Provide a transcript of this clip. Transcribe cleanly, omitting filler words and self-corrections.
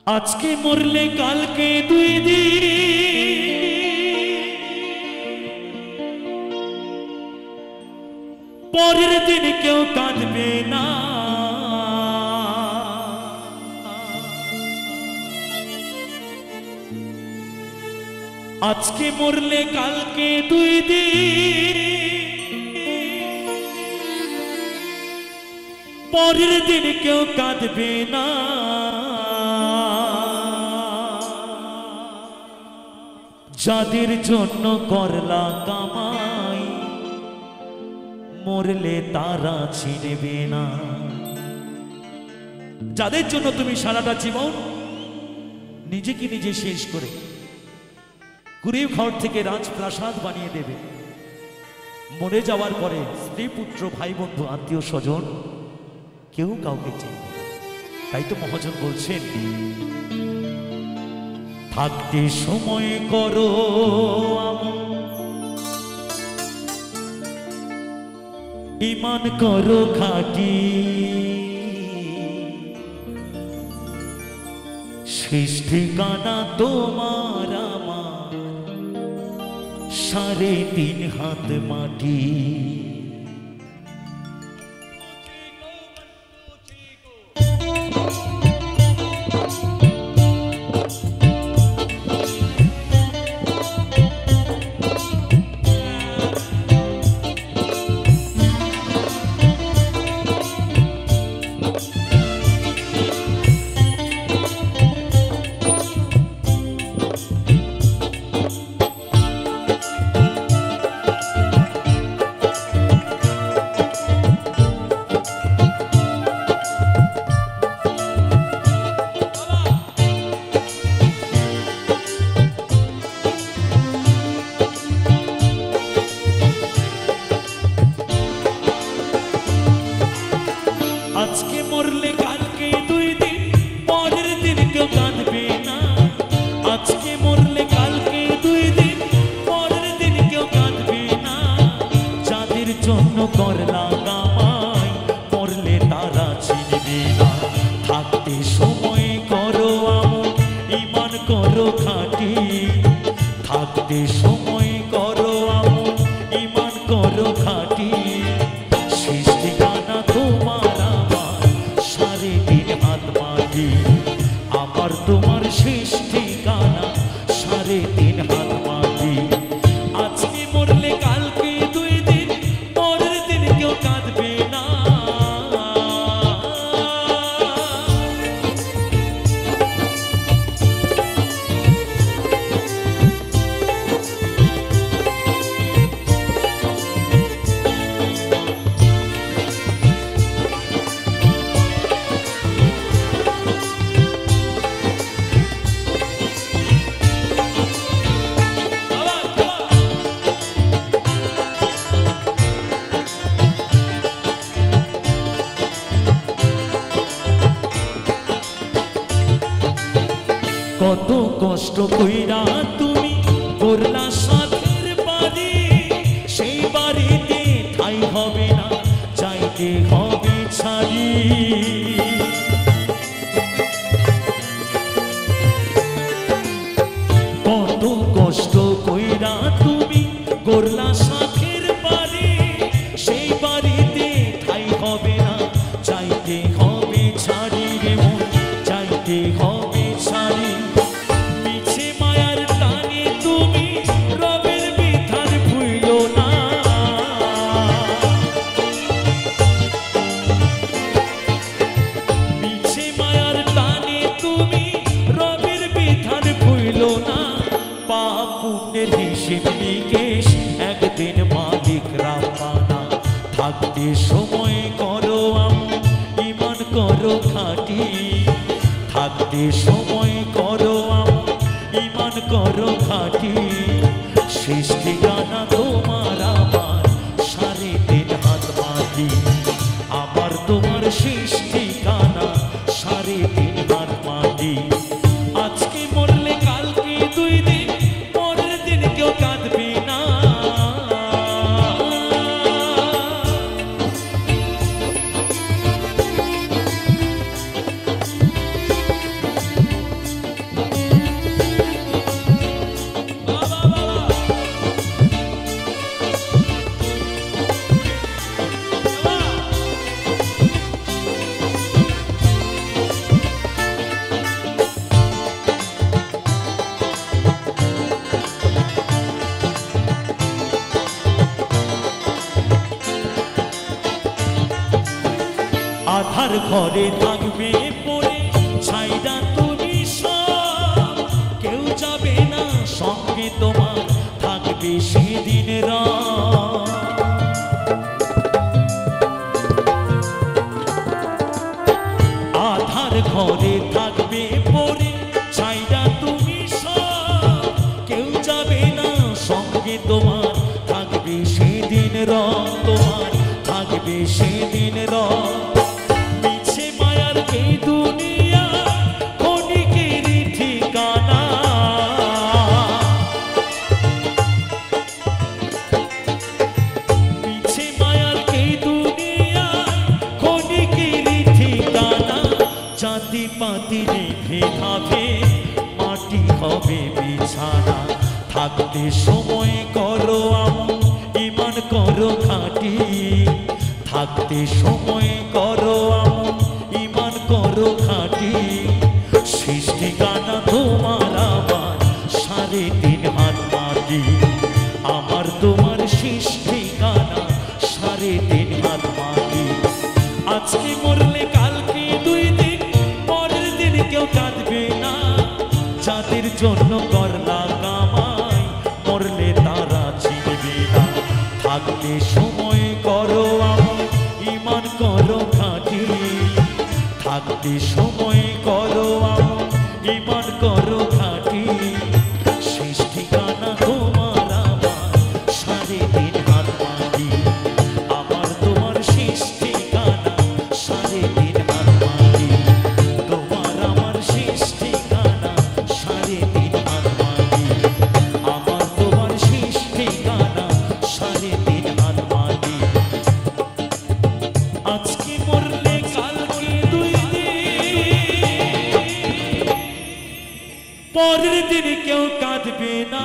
আজকে মরলে কালকে দুই দিন, পরের দিন কেউ কাঁদবে না। আজকে মরলে কালকে দুই দিন, পরের দিন কেউ কাঁদবে না। যাদের জন্য করলা কামাই, মরলে তারা চিনবে না। যাদের জন্য তুমি সারাটা জীবন নিজেকে নিজে শেষ করে গরিব ঘর থেকে রাজপ্রাসাদ বানিয়ে দেবে, মরে যাওয়ার পরে স্ত্রী পুত্র ভাই বন্ধু আত্মীয় স্বজন কেউ কাউকে চিনবে। তাই তো মহাজন বলছেন, থাকতে সময় করো ঈমান করো খাঁটি, শেষ ঠিকানা তোমার আমার 3.5 হাত মাটি। আজকে মরলে কালকে দুই দিন, পরের দিন কেউ কাঁদবে না। আজকে মরলে কালকে দুই দিন, পরের দিন কেউ কাঁদবে না। যাদের জন্য করলা কামাই, মরলে তারা চিনবে না। থাকতে সময় করো আমল, ঈমান করো খাঁটি। থাকতে সময় করো আমল, ঈমান করো খাঁটি। শেষ ঠিকানা তোমার আমার তোমার শেষ ঠিকানা 3.5 হাত মাটি। আজকে মরলে কালকে দুই দিন, পরের দিন কেউ কাঁদবে না। কত কষ্ট কইরা তুমি করলা সাথের বাড়ি, সেই বাড়িতে ঠাই হবে না, চাইতে হবে ছাড়ি। কত কষ্ট কইরা তুমি করলা সাথের বাড়ি, সেই বাড়িতে ঠাই হবে না, চাইতে হবে ছাড়ি রে মন, চাইতে হবে ছাড়ি। মিছে মায়ার টানে তুমি রবের বিধান ভুইলো না। মিছে মায়ার টানে তুমি রবের বিধান ভুইলো না। পাপ পুণ্যের হিসেব নিকেশ একদিন মালিক রাব্বানা। থাকতে সময় করো আমল, ঈমান করো খাঁটি। থাকতে সময় করো আমল, ঈমান করো খাঁটি। শেষ ঠিকানা তোমার আমার 3.5 হাত মাটি। আমার তোমার শেষ ঠিকানা 3.5 হাত মাটি। আজকে মরলে কালকে দুই দিন, পরের দিন কেউ কাঁদবে না। ঘরে থাকবে পড়ে ছাইরা তুমি সব, কেউ যাবে না সঙ্গে তোমার, থাকবে সেদিন রাত। আধার ঘরে থাকবে পড়ে ছাইরা তুমি সব, কেউ যাবে না সঙ্গে তোমার, থাকবে সেদিন রাত তোমার, থাকবে সেদিন রাত। মিছে মায়ার এই দুনিয়া ক্ষণিকের ঠিকানা, মিছে মায়ার এই দুনিয়া ক্ষণিকের ঠিকানা। জাতি পাতি রেখে খাবে মাটি হবে বিছানা, থাকতে সময় করো আমন ইমান করো খাঁটি, থাকতে সময় করো আমন ইমান করো খাঁটি। শেষ ঠিকানা তোমার আমার 3.5 হাত মাটি, আমার তোমার শেষ ঠিকানা 3.5 হাত মাটি। আজকে মরলে কালকে 2 দিন, পরের দিন কেউ কাঁদবে না, যাদের জন্য করলা কামাই মরলে তারা চিনবে না। থাকতে সময় করো আমন ইমান করো খাঁটি, থাকতে সময় করো আমন ইমান করো খাঁটি। শেষ ঠিকানা তোমার আমার 3.5 হাত মাটি, আমার তোমার শেষ ঠিকানা 3.5 হাত মাটি, তোমার আমার শেষ ঠিকানা 3.5 হাত মাটি, আমার তোমার শেষ ঠিকানা 3.5 হাত মাটি। আজকে মরলে কালকে 2 দিন, পরের দিন কেউ কাঁদবে না।